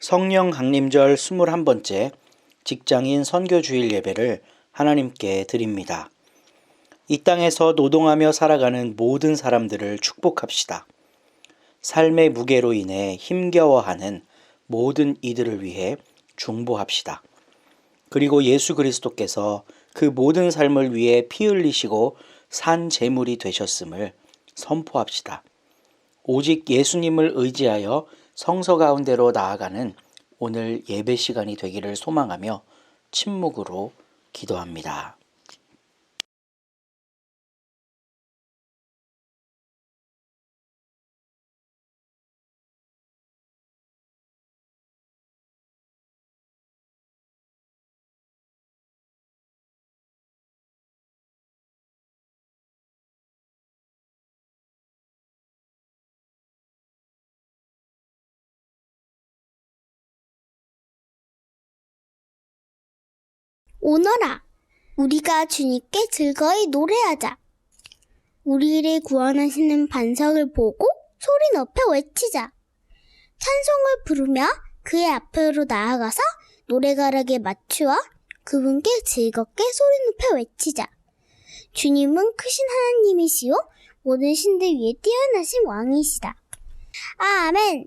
성령 강림절 21번째 직장인 선교주일 예배를 하나님께 드립니다. 이 땅에서 노동하며 살아가는 모든 사람들을 축복합시다. 삶의 무게로 인해 힘겨워하는 모든 이들을 위해 중보합시다. 그리고 예수 그리스도께서 그 모든 삶을 위해 피 흘리시고 산 제물이 되셨음을 선포합시다. 오직 예수님을 의지하여 성서 가운데로 나아가는 오늘 예배 시간이 되기를 소망하며 침묵으로 기도합니다. 오너라, 우리가 주님께 즐거이 노래하자. 우리를 구원하시는 반석을 보고 소리 높여 외치자. 찬송을 부르며 그의 앞으로 나아가서 노래가락에 맞추어 그분께 즐겁게 소리 높여 외치자. 주님은 크신 하나님이시오 모든 신들 위에 뛰어나신 왕이시다. 아멘.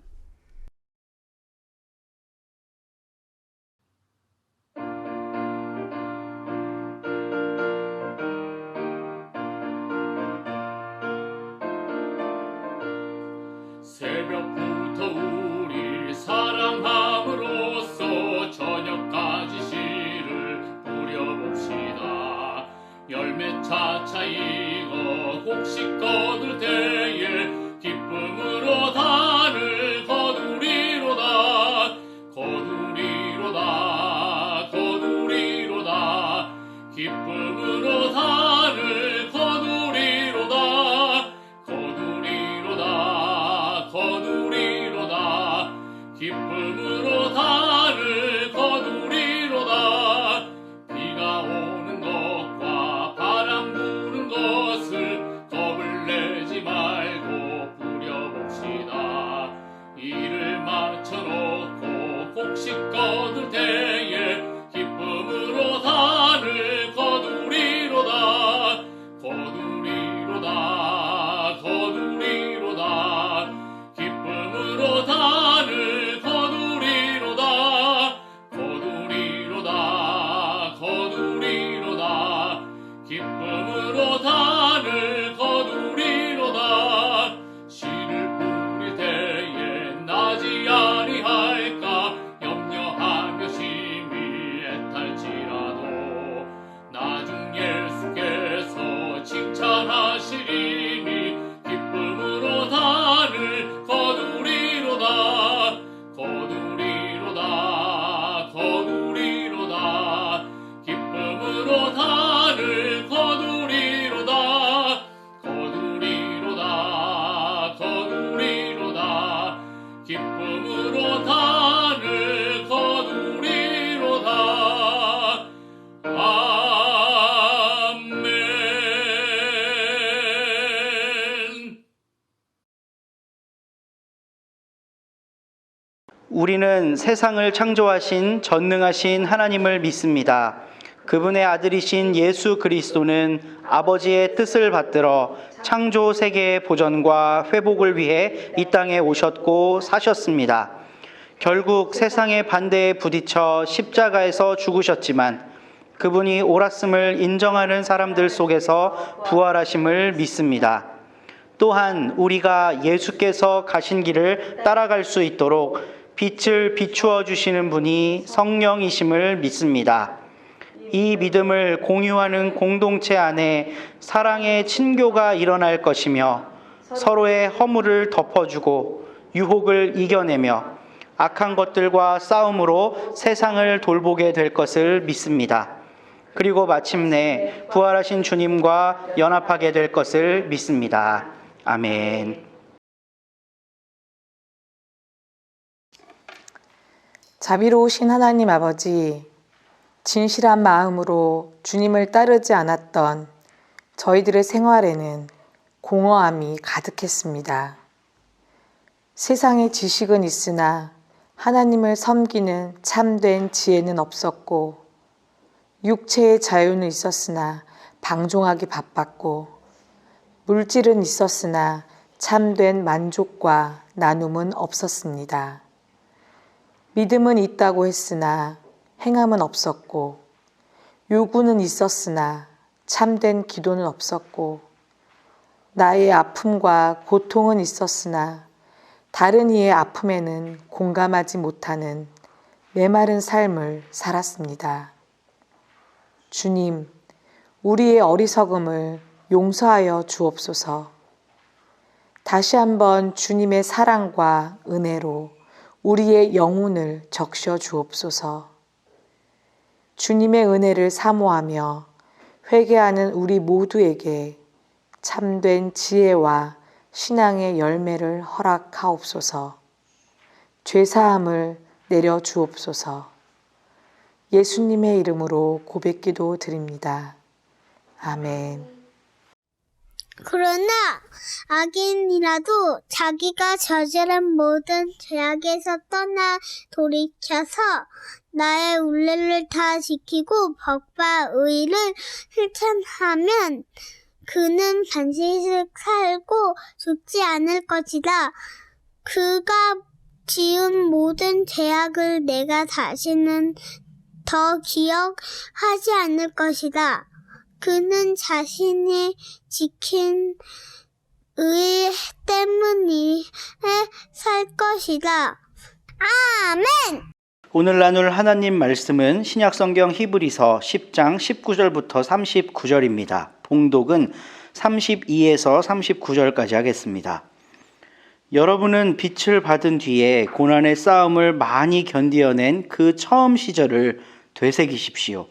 새벽부터 우리 사랑함으로써 저녁까지 씨를 뿌려봅시다. 열매 차차 익어 곡식 거둘 때에 기쁨으로 단을 거두리로다. 거두리로다. 거두리로다. 기쁨으로 단을 거두리로다. 거두리로다. 거두리로다. 기쁨으로 단을 거두리로다. 비가 오는 것과 바람 부는 것을 겁을 내지 말고 뿌려봅시다. 일을 마쳐놓고 곡식 거둘 때에 기쁨으로 단을 거두리로다. 거두리로다. 거두리로다. 기쁨으로 단을 거두리로다. 거두리로다. 거두리로다. 기쁨으로 단을 거두리로다. 씨를 뿌릴 때에 나지 아니할까 염려하며 심히 애탈지라도 나중 예수께서 칭찬하시리니 기쁨으로 단을 거두리로다. 거두리로다. 거두리로다. 기쁨으로 단을 거두리로다. 거두리로다. 거두리로다. 기쁨으로 단을 거두리로다. 아멘. 우리는 세상을 창조하신 전능하신 하나님을 믿습니다. 그분의 아들이신 예수 그리스도는 아버지의 뜻을 받들어 창조 세계의 보전과 회복을 위해 이 땅에 오셨고 사셨습니다. 결국 세상의 반대에 부딪혀 십자가에서 죽으셨지만 그분이 옳았음을 인정하는 사람들 속에서 부활하심을 믿습니다. 또한 우리가 예수께서 가신 길을 따라갈 수 있도록 빛을 비추어 주시는 분이 성령이심을 믿습니다. 이 믿음을 공유하는 공동체 안에 사랑의 친교가 일어날 것이며 서로의 허물을 덮어주고 유혹을 이겨내며 악한 것들과 싸움으로 세상을 돌보게 될 것을 믿습니다. 그리고 마침내 부활하신 주님과 연합하게 될 것을 믿습니다. 아멘. 자비로우신 하나님 아버지, 진실한 마음으로 주님을 따르지 않았던 저희들의 생활에는 공허함이 가득했습니다. 세상의 지식은 있으나 하나님을 섬기는 참된 지혜는 없었고 육체의 자유는 있었으나 방종하기 바빴고 물질은 있었으나 참된 만족과 나눔은 없었습니다. 믿음은 있다고 했으나 행함은 없었고 요구는 있었으나 참된 기도는 없었고 나의 아픔과 고통은 있었으나 다른 이의 아픔에는 공감하지 못하는 메마른 삶을 살았습니다. 주님, 우리의 어리석음을 용서하여 주옵소서. 다시 한번 주님의 사랑과 은혜로 우리의 영혼을 적셔 주옵소서. 주님의 은혜를 사모하며 회개하는 우리 모두에게 참된 지혜와 신앙의 열매를 허락하옵소서. 죄사함을 내려 주옵소서. 예수님의 이름으로 고백기도 드립니다. 아멘. 그러나 악인이라도 자기가 저지른 모든 죄악에서 떠나 돌이켜서 나의 윤례를 다 지키고 법과 의를 실천하면 그는 반드시 살고 죽지 않을 것이다. 그가 지은 모든 죄악을 내가 다시는 더 기억하지 않을 것이다. 그는 자신이 지킨 의 때문에 살 것이다. 아멘! 오늘 나눌 하나님 말씀은 신약성경 히브리서 10장 19절부터 39절입니다. 봉독은 32에서 39절까지 하겠습니다. 여러분은 빛을 받은 뒤에 고난의 싸움을 많이 견디어낸 그 처음 시절을 되새기십시오.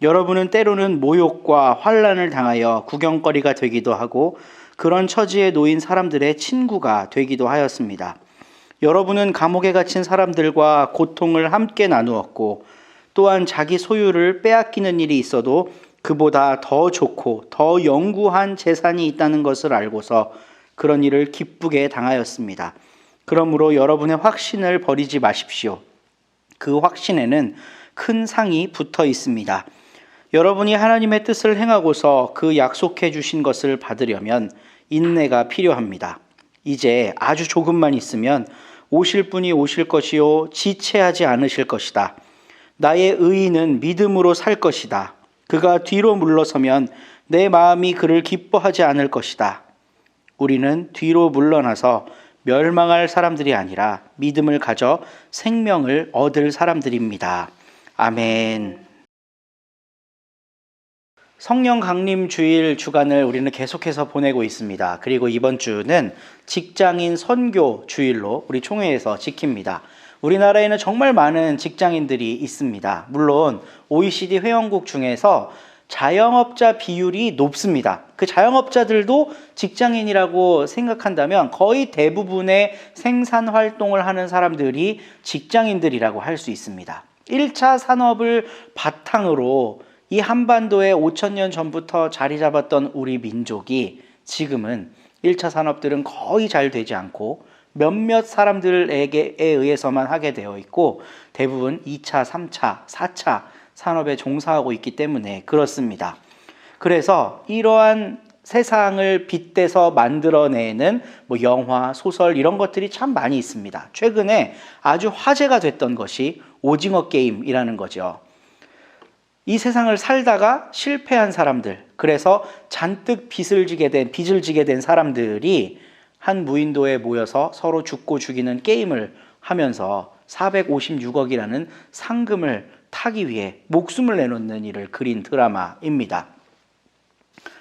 여러분은 때로는 모욕과 환난을 당하여 구경거리가 되기도 하고 그런 처지에 놓인 사람들의 친구가 되기도 하였습니다. 여러분은 감옥에 갇힌 사람들과 고통을 함께 나누었고 또한 자기 소유를 빼앗기는 일이 있어도 그보다 더 좋고 더 영구한 재산이 있다는 것을 알고서 그런 일을 기쁘게 당하였습니다. 그러므로 여러분의 확신을 버리지 마십시오. 그 확신에는 큰 상이 붙어 있습니다. 여러분이 하나님의 뜻을 행하고서 그 약속해 주신 것을 받으려면 인내가 필요합니다. 이제 아주 조금만 있으면 오실 분이 오실 것이요 지체하지 않으실 것이다. 나의 의인은 믿음으로 살 것이다. 그가 뒤로 물러서면 내 마음이 그를 기뻐하지 않을 것이다. 우리는 뒤로 물러나서 멸망할 사람들이 아니라 믿음을 가져 생명을 얻을 사람들입니다. 아멘. 성령 강림 주일 주간을 우리는 계속해서 보내고 있습니다. 그리고 이번 주는 직장인 선교 주일로 우리 총회에서 지킵니다. 우리나라에는 정말 많은 직장인들이 있습니다. 물론 OECD 회원국 중에서 자영업자 비율이 높습니다. 그 자영업자들도 직장인이라고 생각한다면 거의 대부분의 생산 활동을 하는 사람들이 직장인들이라고 할 수 있습니다. 1차 산업을 바탕으로 이 한반도에 5,000년 전부터 자리 잡았던 우리 민족이 지금은 1차 산업들은 거의 잘 되지 않고 몇몇 사람들에게 의해서만 하게 되어 있고 대부분 2차, 3차, 4차 산업에 종사하고 있기 때문에 그렇습니다. 그래서 이러한 세상을 빗대서 만들어내는 영화, 소설 이런 것들이 참 많이 있습니다. 최근에 아주 화제가 됐던 것이 오징어 게임이라는 거죠. 이 세상을 살다가 실패한 사람들, 그래서 잔뜩 빚을 지게 된 사람들이 한 무인도에 모여서 서로 죽고 죽이는 게임을 하면서 456억이라는 상금을 타기 위해 목숨을 내놓는 일을 그린 드라마입니다.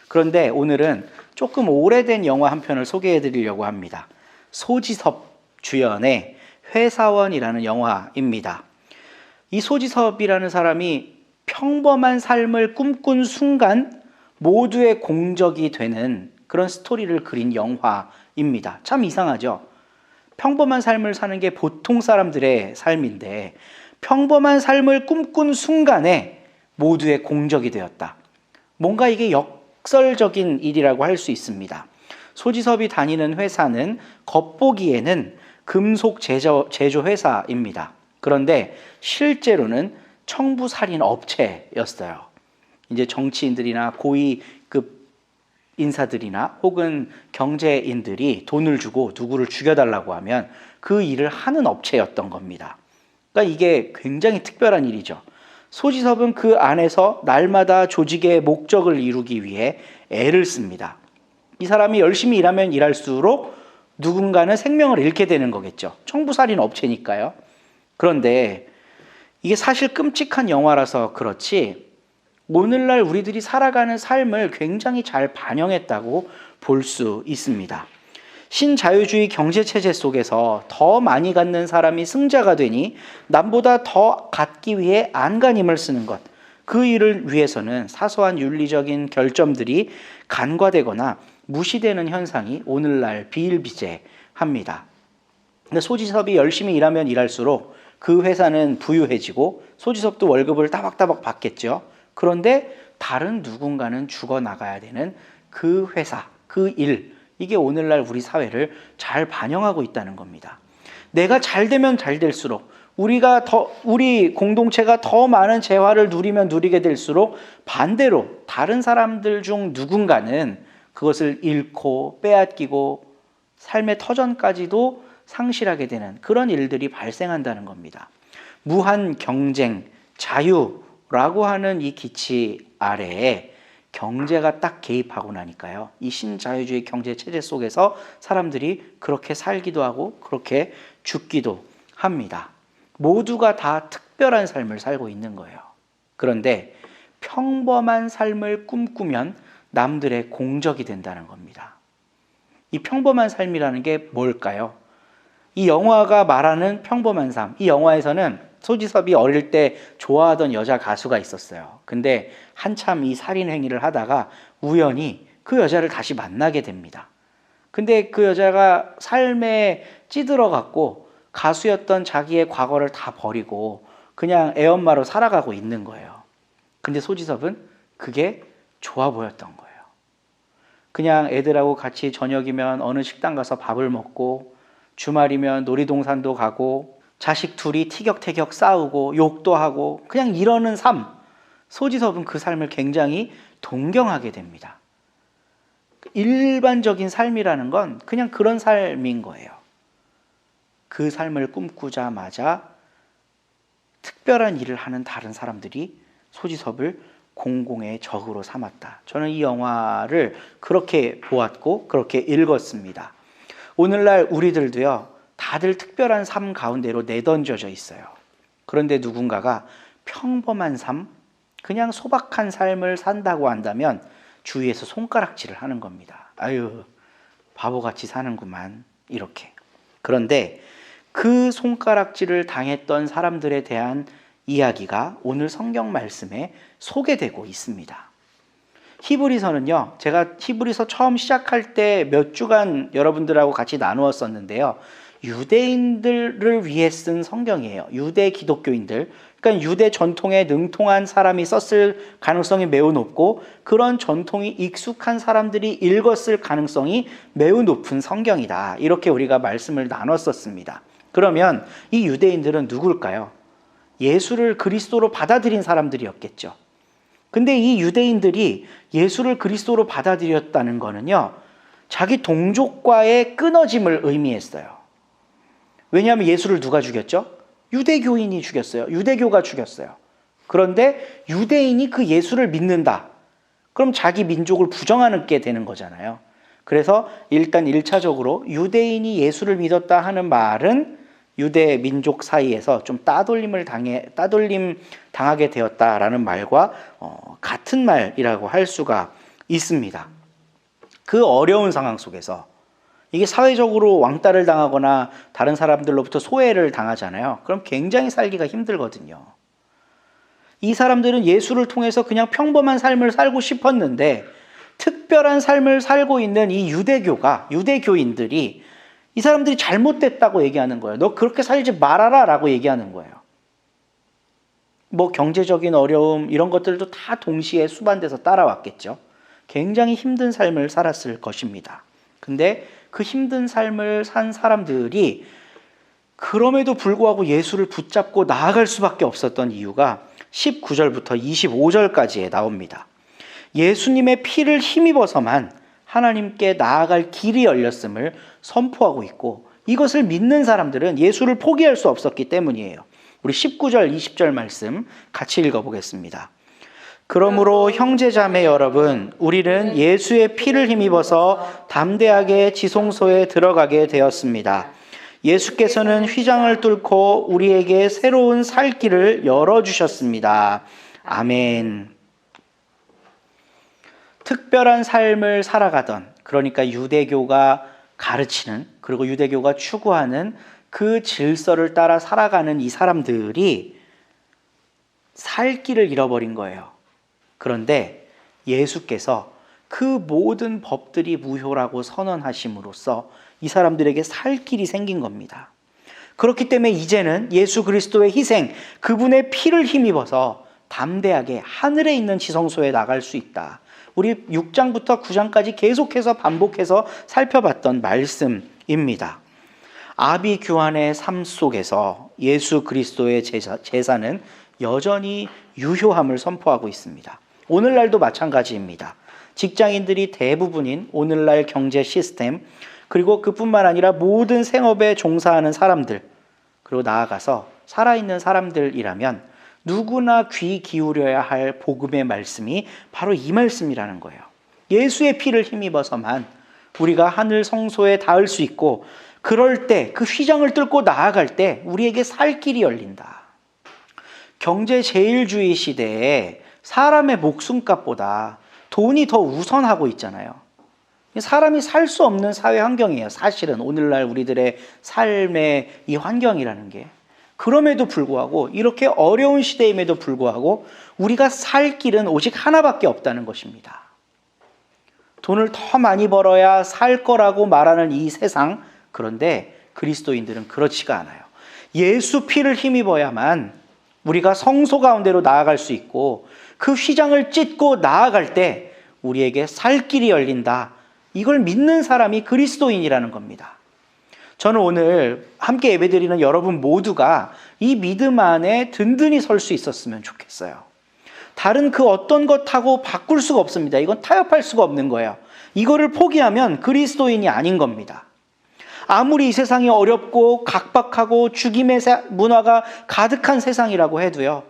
그런데 오늘은 조금 오래된 영화 한 편을 소개해 드리려고 합니다. 소지섭 주연의 회사원이라는 영화입니다. 이 소지섭이라는 사람이 평범한 삶을 꿈꾼 순간 모두의 공적이 되는 그런 스토리를 그린 영화입니다. 참 이상하죠? 평범한 삶을 사는 게 보통 사람들의 삶인데 평범한 삶을 꿈꾼 순간에 모두의 공적이 되었다. 뭔가 이게 역설적인 일이라고 할 수 있습니다. 소지섭이 다니는 회사는 겉보기에는 금속 제조 회사입니다. 그런데 실제로는 청부살인 업체였어요. 이제 정치인들이나 고위급 인사들이나 혹은 경제인들이 돈을 주고 누구를 죽여달라고 하면 그 일을 하는 업체였던 겁니다. 그러니까 이게 굉장히 특별한 일이죠. 소지섭은 그 안에서 날마다 조직의 목적을 이루기 위해 애를 씁니다. 이 사람이 열심히 일하면 일할수록 누군가는 생명을 잃게 되는 거겠죠. 청부살인 업체니까요. 그런데 이게 사실 끔찍한 영화라서 그렇지 오늘날 우리들이 살아가는 삶을 굉장히 잘 반영했다고 볼 수 있습니다. 신자유주의 경제체제 속에서 더 많이 갖는 사람이 승자가 되니 남보다 더 갖기 위해 안간힘을 쓰는 것, 그 일을 위해서는 사소한 윤리적인 결점들이 간과되거나 무시되는 현상이 오늘날 비일비재합니다. 근데 소지섭이 열심히 일하면 일할수록 그 회사는 부유해지고 소지섭도 월급을 따박따박 받겠죠. 그런데 다른 누군가는 죽어나가야 되는 그 회사, 그 일, 이게 오늘날 우리 사회를 잘 반영하고 있다는 겁니다. 내가 잘 되면 잘 될수록 우리 공동체가 더 많은 재화를 누리면 누리게 될수록 반대로 다른 사람들 중 누군가는 그것을 잃고 빼앗기고 삶의 터전까지도 상실하게 되는 그런 일들이 발생한다는 겁니다. 무한 경쟁, 자유라고 하는 이 기치 아래에 경제가 딱 개입하고 나니까요. 이 신자유주의 경제 체제 속에서 사람들이 그렇게 살기도 하고 그렇게 죽기도 합니다. 모두가 다 특별한 삶을 살고 있는 거예요. 그런데 평범한 삶을 꿈꾸면 남들의 공적이 된다는 겁니다. 이 평범한 삶이라는 게 뭘까요? 이 영화가 말하는 평범한 삶, 이 영화에서는 소지섭이 어릴 때 좋아하던 여자 가수가 있었어요. 근데 한참 이 살인 행위를 하다가 우연히 그 여자를 다시 만나게 됩니다. 근데 그 여자가 삶에 찌들어갖고 가수였던 자기의 과거를 다 버리고 그냥 애엄마로 살아가고 있는 거예요. 근데 소지섭은 그게 좋아 보였던 거예요. 그냥 애들하고 같이 저녁이면 어느 식당 가서 밥을 먹고 주말이면 놀이동산도 가고 자식 둘이 티격태격 싸우고 욕도 하고 그냥 이러는 삶. 소지섭은 그 삶을 굉장히 동경하게 됩니다. 일반적인 삶이라는 건 그냥 그런 삶인 거예요. 그 삶을 꿈꾸자마자 특별한 일을 하는 다른 사람들이 소지섭을 공공의 적으로 삼았다. 저는 이 영화를 그렇게 보았고 그렇게 읽었습니다. 오늘날 우리들도요. 다들 특별한 삶 가운데로 내던져져 있어요. 그런데 누군가가 평범한 삶, 그냥 소박한 삶을 산다고 한다면 주위에서 손가락질을 하는 겁니다. 아유, 바보같이 사는구만, 이렇게. 그런데 그 손가락질을 당했던 사람들에 대한 이야기가 오늘 성경 말씀에 소개되고 있습니다. 히브리서는요, 제가 히브리서 처음 시작할 때 몇 주간 여러분들하고 같이 나누었었는데요. 유대인들을 위해 쓴 성경이에요. 유대 기독교인들. 그러니까 유대 전통에 능통한 사람이 썼을 가능성이 매우 높고 그런 전통이 익숙한 사람들이 읽었을 가능성이 매우 높은 성경이다. 이렇게 우리가 말씀을 나눴었습니다. 그러면 이 유대인들은 누굴까요? 예수를 그리스도로 받아들인 사람들이었겠죠. 근데 이 유대인들이 예수를 그리스도로 받아들였다는 거는요, 자기 동족과의 끊어짐을 의미했어요. 왜냐하면 예수를 누가 죽였죠? 유대교인이 죽였어요. 유대교가 죽였어요. 그런데 유대인이 그 예수를 믿는다. 그럼 자기 민족을 부정하는 게 되는 거잖아요. 그래서 일단 1차적으로 유대인이 예수를 믿었다 하는 말은 유대 민족 사이에서 좀 따돌림 당하게 되었다라는 말과 같은 말이라고 할 수가 있습니다. 그 어려운 상황 속에서 이게 사회적으로 왕따를 당하거나 다른 사람들로부터 소외를 당하잖아요. 그럼 굉장히 살기가 힘들거든요. 이 사람들은 예수를 통해서 그냥 평범한 삶을 살고 싶었는데 특별한 삶을 살고 있는 이 유대교인들이 이 사람들이 잘못됐다고 얘기하는 거예요. 너 그렇게 살지 말아라 라고 얘기하는 거예요. 뭐 경제적인 어려움 이런 것들도 다 동시에 수반돼서 따라왔겠죠. 굉장히 힘든 삶을 살았을 것입니다. 근데 그 힘든 삶을 산 사람들이 그럼에도 불구하고 예수를 붙잡고 나아갈 수밖에 없었던 이유가 19절부터 25절까지에 나옵니다. 예수님의 피를 힘입어서만 하나님께 나아갈 길이 열렸음을 선포하고 있고, 이것을 믿는 사람들은 예수를 포기할 수 없었기 때문이에요. 우리 19절, 20절 말씀 같이 읽어보겠습니다. 그러므로 형제자매 여러분, 우리는 예수의 피를 힘입어서 담대하게 지성소에 들어가게 되었습니다. 예수께서는 휘장을 뚫고 우리에게 새로운 살 길을 열어주셨습니다. 아멘. 특별한 삶을 살아가던, 그러니까 유대교가 가르치는, 그리고 유대교가 추구하는 그 질서를 따라 살아가는 이 사람들이 살 길을 잃어버린 거예요. 그런데 예수께서 그 모든 법들이 무효라고 선언하심으로써 이 사람들에게 살 길이 생긴 겁니다. 그렇기 때문에 이제는 예수 그리스도의 희생, 그분의 피를 힘입어서 담대하게 하늘에 있는 지성소에 나갈 수 있다. 우리 6장부터 9장까지 계속해서 반복해서 살펴봤던 말씀입니다. 아비규환의 삶 속에서 예수 그리스도의 제사는 여전히 유효함을 선포하고 있습니다. 오늘날도 마찬가지입니다. 직장인들이 대부분인 오늘날 경제 시스템, 그리고 그뿐만 아니라 모든 생업에 종사하는 사람들, 그리고 나아가서 살아있는 사람들이라면 누구나 귀 기울여야 할 복음의 말씀이 바로 이 말씀이라는 거예요. 예수의 피를 힘입어서만 우리가 하늘 성소에 닿을 수 있고, 그럴 때 그 휘장을 뚫고 나아갈 때 우리에게 살 길이 열린다. 경제 제일주의 시대에 사람의 목숨값보다 돈이 더 우선하고 있잖아요. 사람이 살 수 없는 사회 환경이에요. 사실은 오늘날 우리들의 삶의 이 환경이라는 게. 그럼에도 불구하고, 이렇게 어려운 시대임에도 불구하고 우리가 살 길은 오직 하나밖에 없다는 것입니다. 돈을 더 많이 벌어야 살 거라고 말하는 이 세상, 그런데 그리스도인들은 그렇지가 않아요. 예수 피를 힘입어야만 우리가 성소 가운데로 나아갈 수 있고, 그 휘장을 찢고 나아갈 때 우리에게 살 길이 열린다. 이걸 믿는 사람이 그리스도인이라는 겁니다. 저는 오늘 함께 예배드리는 여러분 모두가 이 믿음 안에 든든히 설 수 있었으면 좋겠어요. 다른 그 어떤 것하고 바꿀 수가 없습니다. 이건 타협할 수가 없는 거예요. 이거를 포기하면 그리스도인이 아닌 겁니다. 아무리 이 세상이 어렵고 각박하고 죽임의 문화가 가득한 세상이라고 해도요,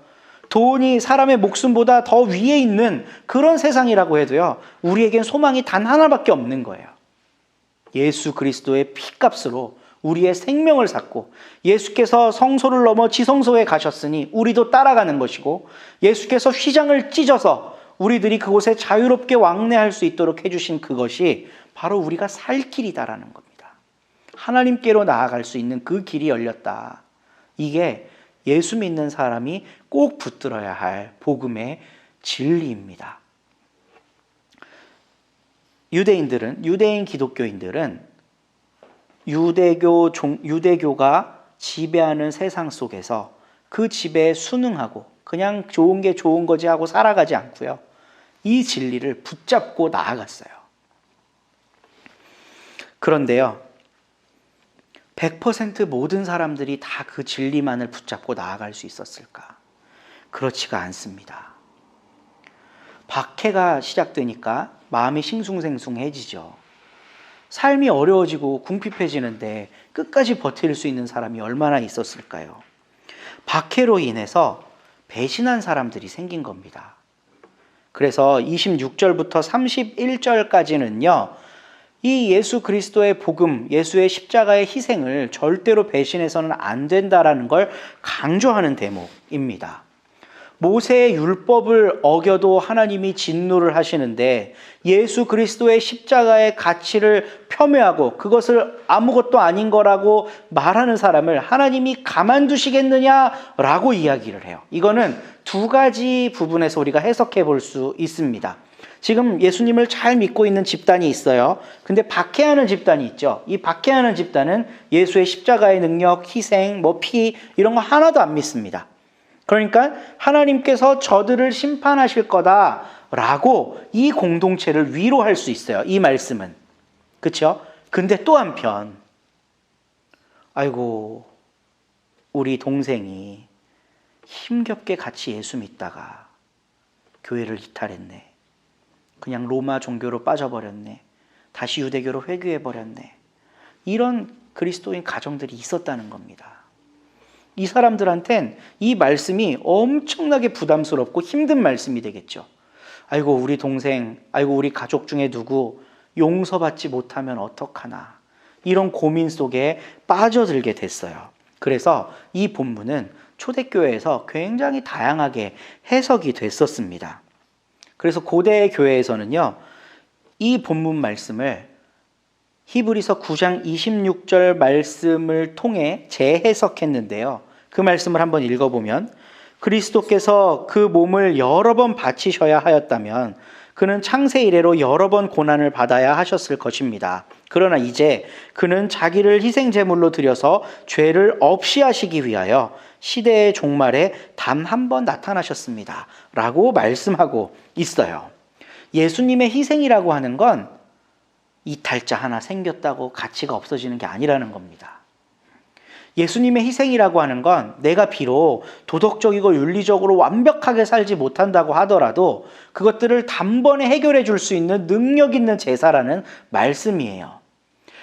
돈이 사람의 목숨보다 더 위에 있는 그런 세상이라고 해도요, 우리에겐 소망이 단 하나밖에 없는 거예요. 예수 그리스도의 피값으로 우리의 생명을 샀고, 예수께서 성소를 넘어 지성소에 가셨으니 우리도 따라가는 것이고, 예수께서 휘장을 찢어서 우리들이 그곳에 자유롭게 왕래할 수 있도록 해주신 그것이 바로 우리가 살 길이다라는 겁니다. 하나님께로 나아갈 수 있는 그 길이 열렸다. 이게 예수 믿는 사람이 꼭 붙들어야 할 복음의 진리입니다. 유대인 기독교인들은 유대교가 지배하는 세상 속에서 그 지배에 순응하고 그냥 좋은 게 좋은 거지 하고 살아가지 않고요, 이 진리를 붙잡고 나아갔어요. 그런데요, 100% 모든 사람들이 다 그 진리만을 붙잡고 나아갈 수 있었을까? 그렇지가 않습니다. 박해가 시작되니까 마음이 싱숭생숭해지죠. 삶이 어려워지고 궁핍해지는데 끝까지 버틸 수 있는 사람이 얼마나 있었을까요? 박해로 인해서 배신한 사람들이 생긴 겁니다. 그래서 26절부터 31절까지는요, 이 예수 그리스도의 복음, 예수의 십자가의 희생을 절대로 배신해서는 안 된다라는 걸 강조하는 대목입니다. 모세의 율법을 어겨도 하나님이 진노를 하시는데, 예수 그리스도의 십자가의 가치를 폄훼하고 그것을 아무것도 아닌 거라고 말하는 사람을 하나님이 가만두시겠느냐라고 이야기를 해요. 이거는 두 가지 부분에서 우리가 해석해 볼 수 있습니다. 지금 예수님을 잘 믿고 있는 집단이 있어요. 근데 박해하는 집단이 있죠. 이 박해하는 집단은 예수의 십자가의 능력, 희생, 피 이런 거 하나도 안 믿습니다. 그러니까 하나님께서 저들을 심판하실 거다라고 이 공동체를 위로할 수 있어요. 이 말씀은. 그렇죠? 근데 또 한편, 아이고, 우리 동생이 힘겹게 같이 예수 믿다가 교회를 이탈했네. 그냥 로마 종교로 빠져버렸네. 다시 유대교로 회귀해버렸네. 이런 그리스도인 가정들이 있었다는 겁니다. 이 사람들한텐 이 말씀이 엄청나게 부담스럽고 힘든 말씀이 되겠죠. 아이고 우리 동생, 아이고 우리 가족 중에 누구 용서받지 못하면 어떡하나. 이런 고민 속에 빠져들게 됐어요. 그래서 이 본문은 초대교회에서 굉장히 다양하게 해석이 됐었습니다. 그래서 고대 교회에서는요, 이 본문 말씀을 히브리서 9장 26절 말씀을 통해 재해석했는데요. 그 말씀을 한번 읽어보면 그리스도께서 그 몸을 여러 번 바치셔야 하였다면 그는 창세 이래로 여러 번 고난을 받아야 하셨을 것입니다. 그러나 이제 그는 자기를 희생제물로 드려서 죄를 없이 하시기 위하여 시대의 종말에 단 한 번 나타나셨습니다. 라고 말씀하고 있어요. 예수님의 희생이라고 하는 건 이탈자 하나 생겼다고 가치가 없어지는 게 아니라는 겁니다. 예수님의 희생이라고 하는 건 내가 비록 도덕적이고 윤리적으로 완벽하게 살지 못한다고 하더라도 그것들을 단번에 해결해 줄 수 있는 능력 있는 제사라는 말씀이에요.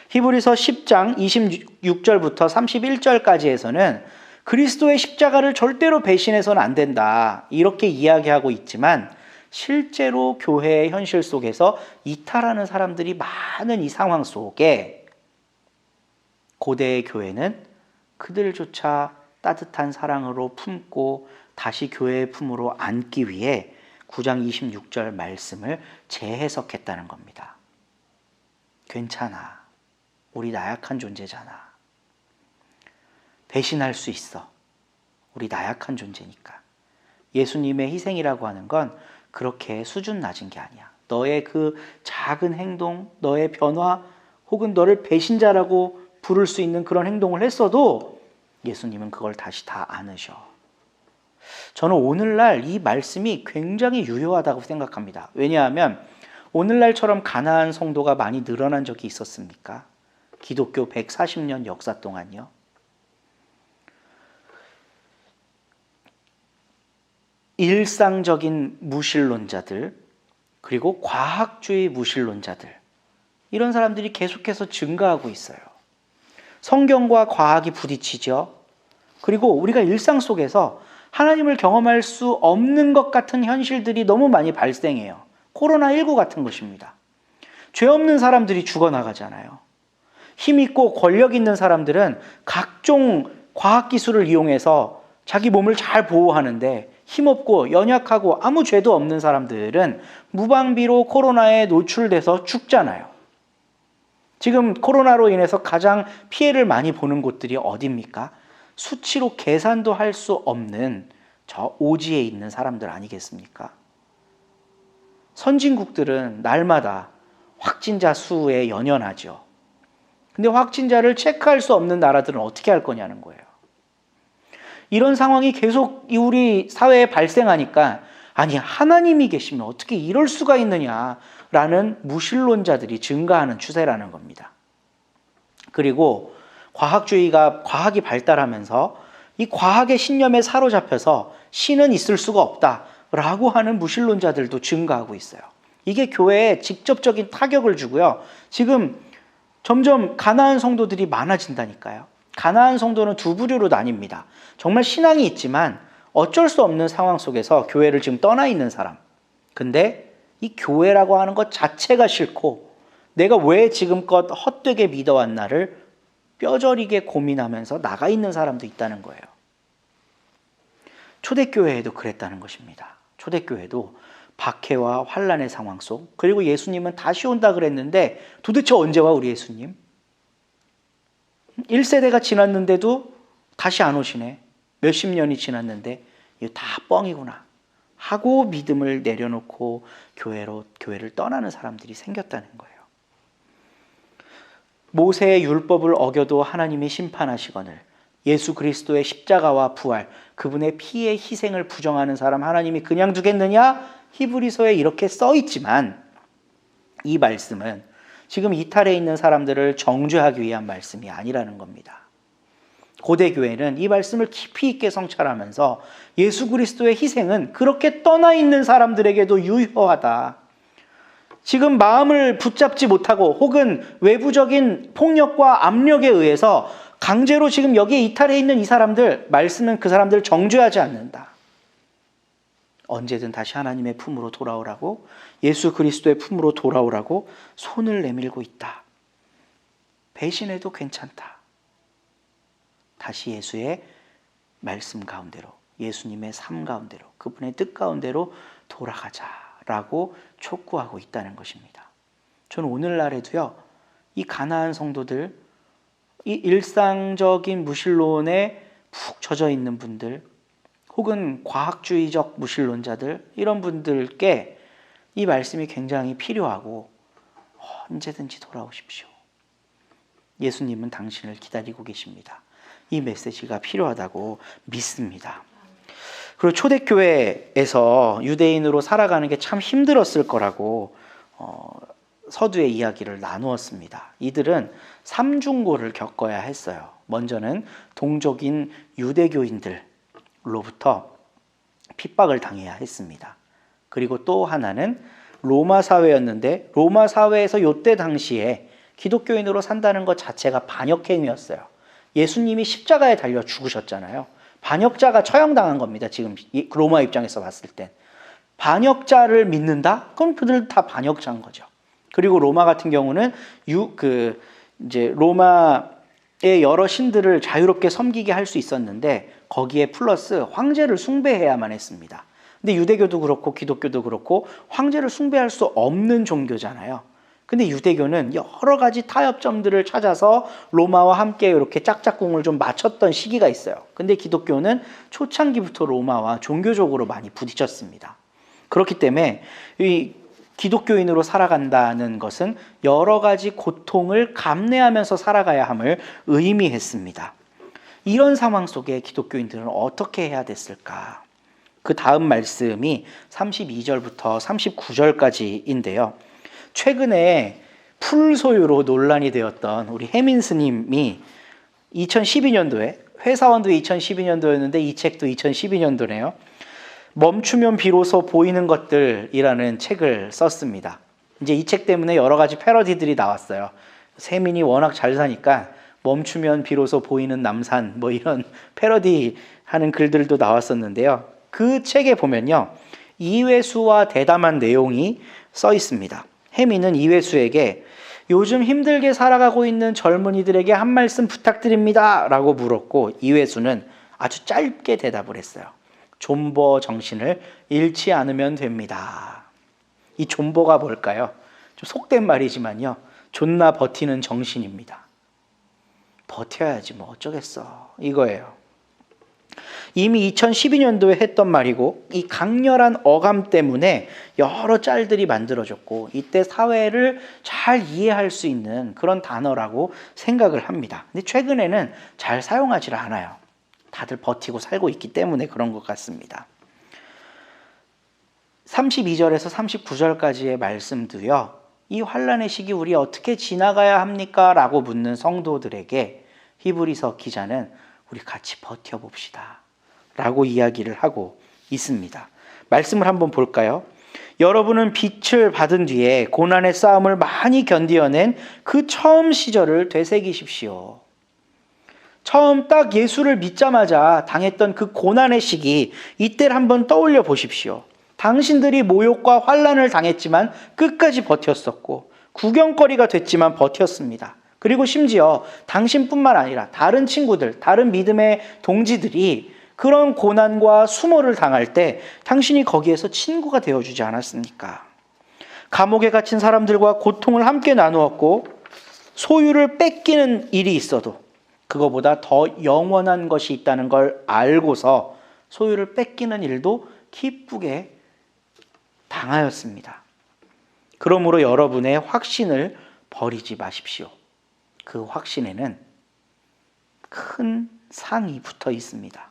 히브리서 10장 26절부터 31절까지에서는 그리스도의 십자가를 절대로 배신해서는 안 된다. 이렇게 이야기하고 있지만 실제로 교회의 현실 속에서 이탈하는 사람들이 많은 이 상황 속에 고대의 교회는 그들조차 따뜻한 사랑으로 품고 다시 교회의 품으로 안기 위해 9장 26절 말씀을 재해석했다는 겁니다. 괜찮아. 우리 나약한 존재잖아. 배신할 수 있어. 우리 나약한 존재니까. 예수님의 희생이라고 하는 건 그렇게 수준 낮은 게 아니야. 너의 그 작은 행동, 너의 변화, 혹은 너를 배신자라고 부를 수 있는 그런 행동을 했어도 예수님은 그걸 다시 다 안으셔. 저는 오늘날 이 말씀이 굉장히 유효하다고 생각합니다. 왜냐하면 오늘날처럼 가난한 성도가 많이 늘어난 적이 있었습니까? 기독교 140년 역사 동안요. 일상적인 무신론자들, 그리고 과학주의 무신론자들, 이런 사람들이 계속해서 증가하고 있어요. 성경과 과학이 부딪히죠. 그리고 우리가 일상 속에서 하나님을 경험할 수 없는 것 같은 현실들이 너무 많이 발생해요. 코로나19 같은 것입니다. 죄 없는 사람들이 죽어나가잖아요. 힘 있고 권력 있는 사람들은 각종 과학기술을 이용해서 자기 몸을 잘 보호하는데 힘없고 연약하고 아무 죄도 없는 사람들은 무방비로 코로나에 노출돼서 죽잖아요. 지금 코로나로 인해서 가장 피해를 많이 보는 곳들이 어디입니까? 수치로 계산도 할 수 없는 저 오지에 있는 사람들 아니겠습니까? 선진국들은 날마다 확진자 수에 연연하죠. 근데 확진자를 체크할 수 없는 나라들은 어떻게 할 거냐는 거예요. 이런 상황이 계속 우리 사회에 발생하니까 아니 하나님이 계시면 어떻게 이럴 수가 있느냐라는 무신론자들이 증가하는 추세라는 겁니다. 그리고 과학이 발달하면서 이 과학의 신념에 사로잡혀서 신은 있을 수가 없다라고 하는 무신론자들도 증가하고 있어요. 이게 교회에 직접적인 타격을 주고요. 지금 점점 가난한 성도들이 많아진다니까요. 가난한 성도는 두 부류로 나뉩니다. 정말 신앙이 있지만 어쩔 수 없는 상황 속에서 교회를 지금 떠나 있는 사람. 근데 이 교회라고 하는 것 자체가 싫고 내가 왜 지금껏 헛되게 믿어왔나를 뼈저리게 고민하면서 나가 있는 사람도 있다는 거예요. 초대교회에도 그랬다는 것입니다. 초대교회도 박해와 환난의 상황 속, 그리고 예수님은 다시 온다 그랬는데 도대체 언제 와 우리 예수님? 1세대가 지났는데도 다시 안 오시네. 몇십 년이 지났는데 이거 다 뻥이구나 하고 믿음을 내려놓고 교회를 떠나는 사람들이 생겼다는 거예요. 모세의 율법을 어겨도 하나님이 심판하시거늘 예수 그리스도의 십자가와 부활, 그분의 피의 희생을 부정하는 사람 하나님이 그냥 두겠느냐? 히브리서에 이렇게 써 있지만 이 말씀은 지금 이탈해 있는 사람들을 정죄하기 위한 말씀이 아니라는 겁니다. 고대 교회는 이 말씀을 깊이 있게 성찰하면서 예수 그리스도의 희생은 그렇게 떠나 있는 사람들에게도 유효하다. 지금 마음을 붙잡지 못하고 혹은 외부적인 폭력과 압력에 의해서 강제로 지금 여기에 이탈해 있는 이 사람들, 말씀은 그 사람들을 정죄하지 않는다. 언제든 다시 하나님의 품으로 돌아오라고, 예수 그리스도의 품으로 돌아오라고 손을 내밀고 있다. 배신해도 괜찮다. 다시 예수의 말씀 가운데로, 예수님의 삶 가운데로, 그분의 뜻 가운데로 돌아가자라고 촉구하고 있다는 것입니다. 저는 오늘날에도요, 이 가나안 성도들, 이 일상적인 무신론에 푹 젖어 있는 분들, 혹은 과학주의적 무신론자들, 이런 분들께 이 말씀이 굉장히 필요하고 언제든지 돌아오십시오. 예수님은 당신을 기다리고 계십니다. 이 메시지가 필요하다고 믿습니다. 그리고 초대교회에서 유대인으로 살아가는 게 참 힘들었을 거라고 서두에 이야기를 나누었습니다. 이들은 삼중고를 겪어야 했어요. 먼저는 동족인 유대교인들로부터 핍박을 당해야 했습니다. 그리고 또 하나는 로마 사회였는데, 로마 사회에서 요때 당시에 기독교인으로 산다는 것 자체가 반역행위였어요. 예수님이 십자가에 달려 죽으셨잖아요. 반역자가 처형당한 겁니다. 지금 로마 입장에서 봤을 땐. 반역자를 믿는다? 그럼 그들 다 반역자인 거죠. 그리고 로마 같은 경우는 이제 로마의 여러 신들을 자유롭게 섬기게 할 수 있었는데, 거기에 플러스 황제를 숭배해야만 했습니다. 근데 유대교도 그렇고 기독교도 그렇고 황제를 숭배할 수 없는 종교잖아요. 근데 유대교는 여러 가지 타협점들을 찾아서 로마와 함께 이렇게 짝짝꿍을 좀 맞췄던 시기가 있어요. 근데 기독교는 초창기부터 로마와 종교적으로 많이 부딪혔습니다. 그렇기 때문에 이 기독교인으로 살아간다는 것은 여러 가지 고통을 감내하면서 살아가야 함을 의미했습니다. 이런 상황 속에 기독교인들은 어떻게 해야 됐을까? 그 다음 말씀이 32절부터 39절까지인데요. 최근에 풀 소유로 논란이 되었던 우리 혜민 스님이 2012년도에, 회사원도 2012년도였는데 이 책도 2012년도네요. 멈추면 비로소 보이는 것들이라는 책을 썼습니다. 이제 이 책 때문에 여러 가지 패러디들이 나왔어요. 혜민이 워낙 잘 사니까 멈추면 비로소 보이는 남산, 뭐 이런 패러디 하는 글들도 나왔었는데요. 그 책에 보면요, 이회수와 대담한 내용이 써 있습니다. 혜민은 이회수에게 요즘 힘들게 살아가고 있는 젊은이들에게 한 말씀 부탁드립니다 라고 물었고, 이회수는 아주 짧게 대답을 했어요. 존버 정신을 잃지 않으면 됩니다. 이 존버가 뭘까요? 좀 속된 말이지만요, 존나 버티는 정신입니다. 버텨야지 뭐 어쩌겠어, 이거예요. 이미 2012년도에 했던 말이고, 이 강렬한 어감 때문에 여러 짤들이 만들어졌고, 이때 사회를 잘 이해할 수 있는 그런 단어라고 생각을 합니다. 근데 최근에는 잘 사용하지 않아요. 다들 버티고 살고 있기 때문에 그런 것 같습니다. 32절에서 39절까지의 말씀도요, 이 환난의 시기 우리 어떻게 지나가야 합니까? 라고 묻는 성도들에게 히브리서 기자는 우리 같이 버텨봅시다 라고 이야기를 하고 있습니다. 말씀을 한번 볼까요? 여러분은 빛을 받은 뒤에 고난의 싸움을 많이 견디어낸 그 처음 시절을 되새기십시오. 처음 딱 예수를 믿자마자 당했던 그 고난의 시기, 이때를 한번 떠올려 보십시오. 당신들이 모욕과 환난을 당했지만 끝까지 버텼었고, 구경거리가 됐지만 버텼습니다. 그리고 심지어 당신뿐만 아니라 다른 친구들, 다른 믿음의 동지들이 그런 고난과 수모를 당할 때 당신이 거기에서 친구가 되어주지 않았습니까? 감옥에 갇힌 사람들과 고통을 함께 나누었고, 소유를 뺏기는 일이 있어도 그거보다 더 영원한 것이 있다는 걸 알고서 소유를 뺏기는 일도 기쁘게 당하였습니다. 그러므로 여러분의 확신을 버리지 마십시오. 그 확신에는 큰 상이 붙어 있습니다.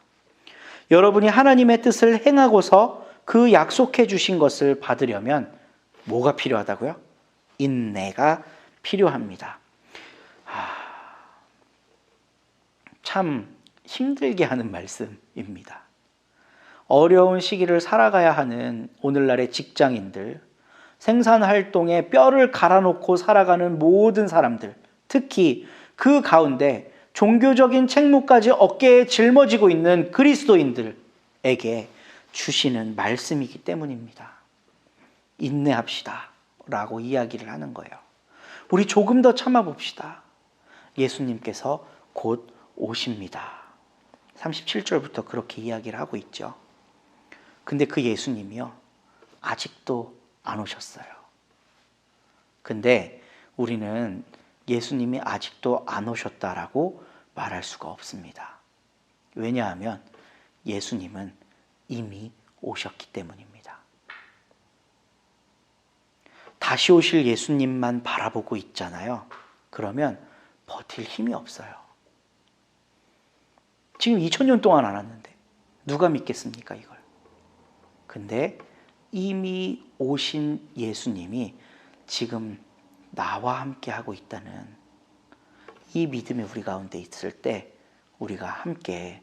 여러분이 하나님의 뜻을 행하고서 그 약속해 주신 것을 받으려면 뭐가 필요하다고요? 인내가 필요합니다. 참 힘들게 하는 말씀입니다. 어려운 시기를 살아가야 하는 오늘날의 직장인들, 생산활동에 뼈를 갈아놓고 살아가는 모든 사람들, 특히 그 가운데 종교적인 책무까지 어깨에 짊어지고 있는 그리스도인들에게 주시는 말씀이기 때문입니다. 인내합시다 라고 이야기를 하는 거예요. 우리 조금 더 참아봅시다. 예수님께서 곧 오십니다. 37절부터 그렇게 이야기를 하고 있죠. 근데 그 예수님이요, 아직도 안 오셨어요. 근데 우리는 예수님이 아직도 안 오셨다라고 말할 수가 없습니다. 왜냐하면 예수님은 이미 오셨기 때문입니다. 다시 오실 예수님만 바라보고 있잖아요. 그러면 버틸 힘이 없어요. 지금 2000년 동안 안 왔는데 누가 믿겠습니까, 이걸? 근데 이미 오신 예수님이 지금 나와 함께 하고 있다는 이 믿음이 우리 가운데 있을 때 우리가 함께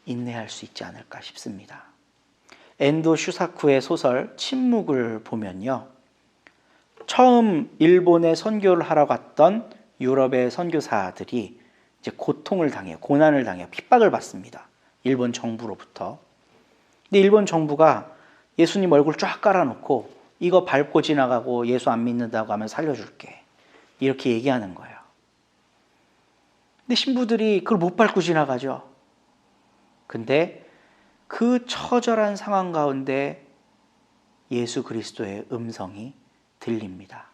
인내할 수 있지 않을까 싶습니다. 엔도 슈사쿠의 소설 침묵을 보면요, 처음 일본에 선교를 하러 갔던 유럽의 선교사들이 이제 고통을 당해요. 고난을 당해요. 핍박을 받습니다. 일본 정부로부터. 근데 일본 정부가 예수님 얼굴 쫙 깔아놓고 이거 밟고 지나가고 예수 안 믿는다고 하면 살려줄게, 이렇게 얘기하는 거예요. 근데 신부들이 그걸 못 밟고 지나가죠. 근데 그 처절한 상황 가운데 예수 그리스도의 음성이 들립니다.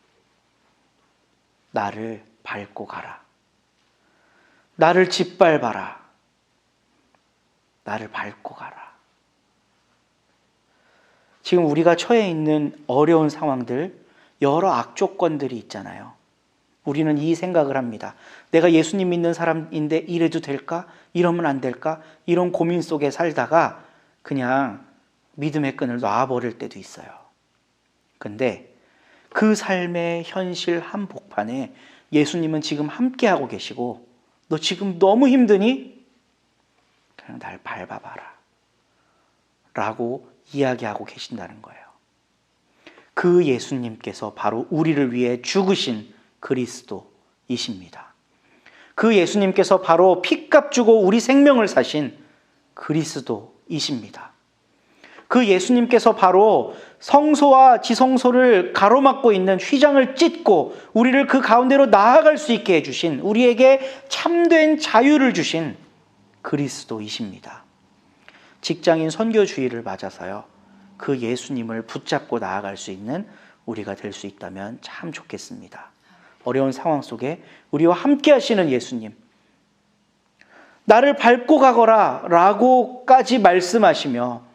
나를 밟고 가라. 나를 짓밟아라. 나를 밟고 가라. 지금 우리가 처해 있는 어려운 상황들, 여러 악조건들이 있잖아요. 우리는 이 생각을 합니다. 내가 예수님 믿는 사람인데 이래도 될까? 이러면 안 될까? 이런 고민 속에 살다가 그냥 믿음의 끈을 놔버릴 때도 있어요. 근데 그 삶의 현실 한복판에 예수님은 지금 함께하고 계시고, 너 지금 너무 힘드니? 그냥 날 밟아봐라 라고 이야기하고 계신다는 거예요. 그 예수님께서 바로 우리를 위해 죽으신 그리스도이십니다. 그 예수님께서 바로 피값 주고 우리 생명을 사신 그리스도이십니다. 그 예수님께서 바로 성소와 지성소를 가로막고 있는 휘장을 찢고 우리를 그 가운데로 나아갈 수 있게 해주신, 우리에게 참된 자유를 주신 그리스도이십니다. 직장인 선교주의를 맞아서요, 그 예수님을 붙잡고 나아갈 수 있는 우리가 될 수 있다면 참 좋겠습니다. 어려운 상황 속에 우리와 함께 하시는 예수님, 나를 밟고 가거라 라고까지 말씀하시며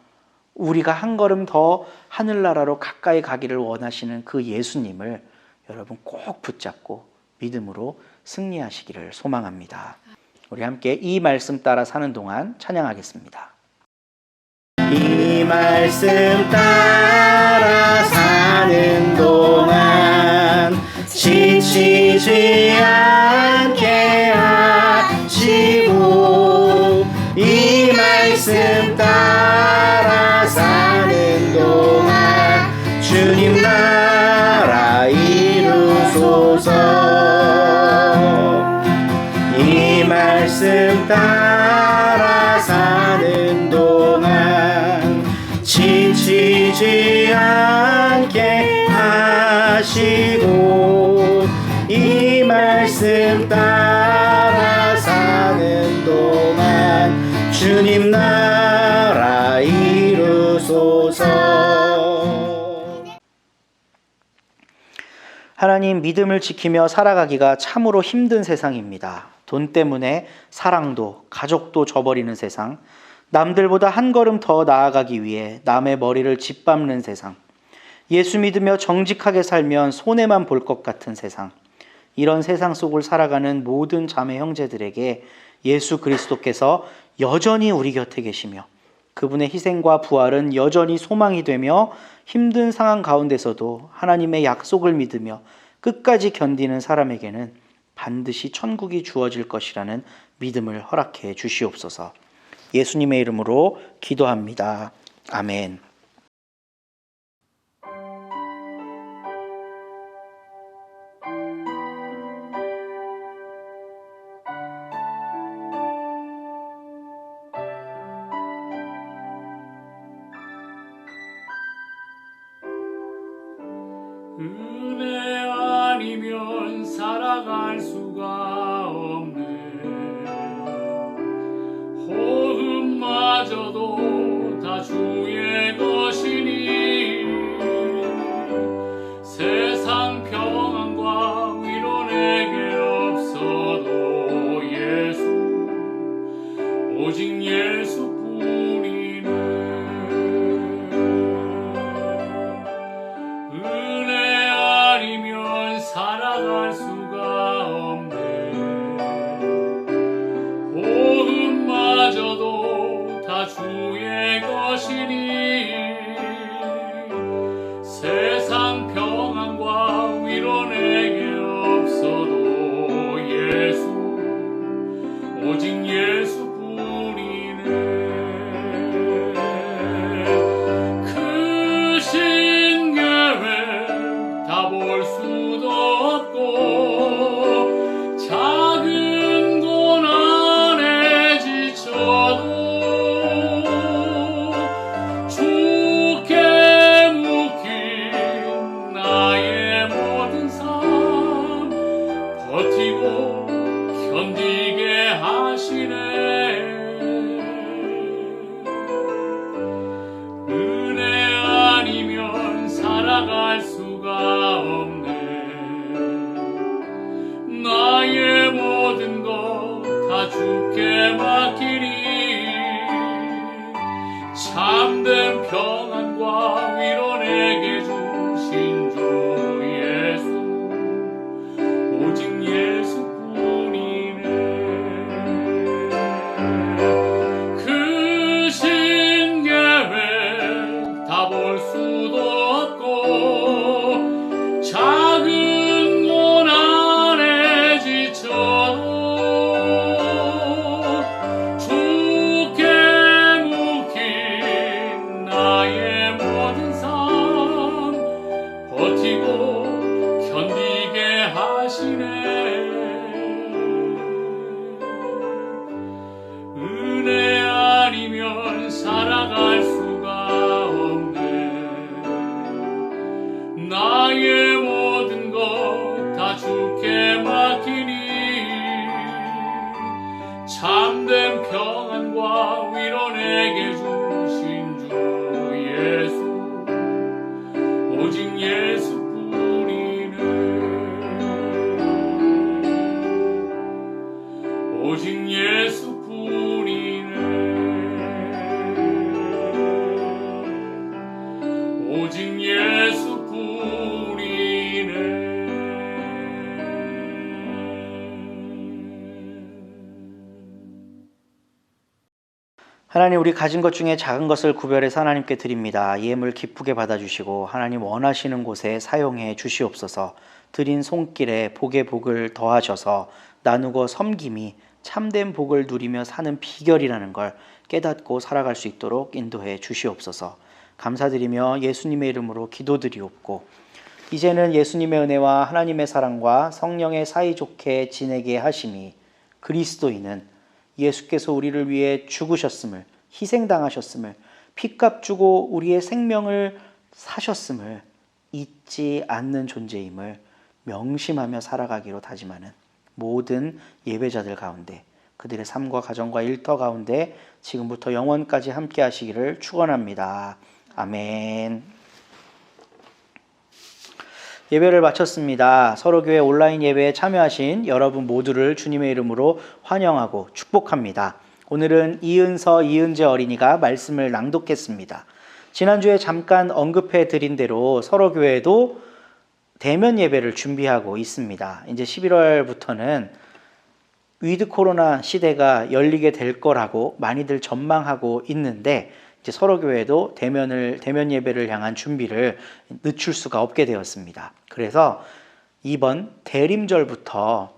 우리가 한 걸음 더 하늘나라로 가까이 가기를 원하시는 그 예수님을 여러분 꼭 붙잡고 믿음으로 승리하시기를 소망합니다. 우리 함께 이 말씀 따라 사는 동안 찬양하겠습니다. 이 말씀 따라 사는 동안 지치지 않게 하시고, 이 말씀 따라 사는 동안 주님 나라 이루소서. 이 말씀 따라 사는 동안 지치지 않게 하시고, 이 말씀 따라 사는 동안 주님 나라 이루소서. 하나님, 믿음을 지키며 살아가기가 참으로 힘든 세상입니다. 돈 때문에 사랑도 가족도 저버리는 세상, 남들보다 한 걸음 더 나아가기 위해 남의 머리를 짓밟는 세상, 예수 믿으며 정직하게 살면 손해만 볼 것 같은 세상, 이런 세상 속을 살아가는 모든 자매 형제들에게 예수 그리스도께서 여전히 우리 곁에 계시며 그분의 희생과 부활은 여전히 소망이 되며, 힘든 상황 가운데서도 하나님의 약속을 믿으며 끝까지 견디는 사람에게는 반드시 천국이 주어질 것이라는 믿음을 허락해 주시옵소서. 예수님의 이름으로 기도합니다. 아멘. 은혜 아니면 살아갈 수가 없네. 호흡마저도 다 주의 것이니 세상 평안과 위로 내게 없어도 예수, 오직 예수뿐이네. 은혜 아니면 살아갈 수가 없네. 호흡마저도 다 주의 것이니 세상 평안과 위로 내게 없어도 예수, 오직 예수뿐이네. 크신 계획 다 볼 수도 없고 작은 고난에 지쳐도 주께 묶인 나의 모든 삶 버티고 견디게 하시네. 은혜 아니면 살아갈 수가 없네. 나의 모든 것 다 주께 맡기니 참된 평안과 위로 내게 주신 주 예수, 오직 예수뿐이네. 크신 계획 다 볼 수도 없고 작은 고난에 지쳐도 주께 묶인 나의 모든 삶 버티고 견디게 하시네. 은혜 아니면 살아갈 수가 없네. 나의 모든 것 다 주께 맡기니 참된 평안과 위로 내게 주신 주 예수, 오직 예수뿐이네. 오직 예수뿐이네. 오직 예수뿐이네. 하나님, 우리 가진 것 중에 작은 것을 구별해서 하나님께 드립니다. 예물 기쁘게 받아주시고 하나님 원하시는 곳에 사용해 주시옵소서. 드린 손길에 복의 복을 더하셔서 나누고 섬김이 참된 복을 누리며 사는 비결이라는 걸 깨닫고 살아갈 수 있도록 인도해 주시옵소서. 감사드리며 예수님의 이름으로 기도드리옵고, 이제는 예수님의 은혜와 하나님의 사랑과 성령의 사이좋게 지내게 하심이 그리스도인은 예수께서 우리를 위해 죽으셨음을, 희생당하셨음을, 핏값 주고 우리의 생명을 사셨음을 잊지 않는 존재임을 명심하며 살아가기로 다짐하는 모든 예배자들 가운데, 그들의 삶과 가정과 일터 가운데 지금부터 영원까지 함께 하시기를 축원합니다. 아멘. 예배를 마쳤습니다. 서로교회 온라인 예배에 참여하신 여러분 모두를 주님의 이름으로 환영하고 축복합니다. 오늘은 이은서, 이은재 어린이가 말씀을 낭독했습니다. 지난주에 잠깐 언급해 드린 대로 서로교회도 대면 예배를 준비하고 있습니다. 이제 11월부터는 위드 코로나 시대가 열리게 될 거라고 많이들 전망하고 있는데, 이제 서로교회도 대면 예배를 향한 준비를 늦출 수가 없게 되었습니다. 그래서 이번 대림절부터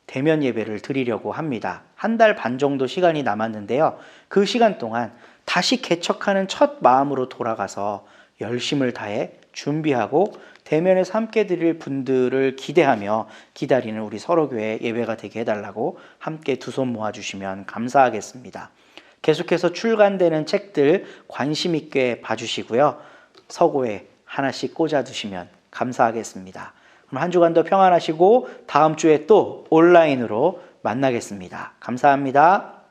대면 예배를 드리려고 합니다. 한 달 반 정도 시간이 남았는데요. 그 시간 동안 다시 개척하는 첫 마음으로 돌아가서 열심을 다해 준비하고 대면에서 함께 드릴 분들을 기대하며 기다리는 우리 서로교회 예배가 되게 해달라고 함께 두 손 모아주시면 감사하겠습니다. 계속해서 출간되는 책들 관심 있게 봐주시고요. 서고에 하나씩 꽂아두시면 감사하겠습니다. 그럼 한 주간도 평안하시고 다음 주에 또 온라인으로 만나겠습니다. 감사합니다.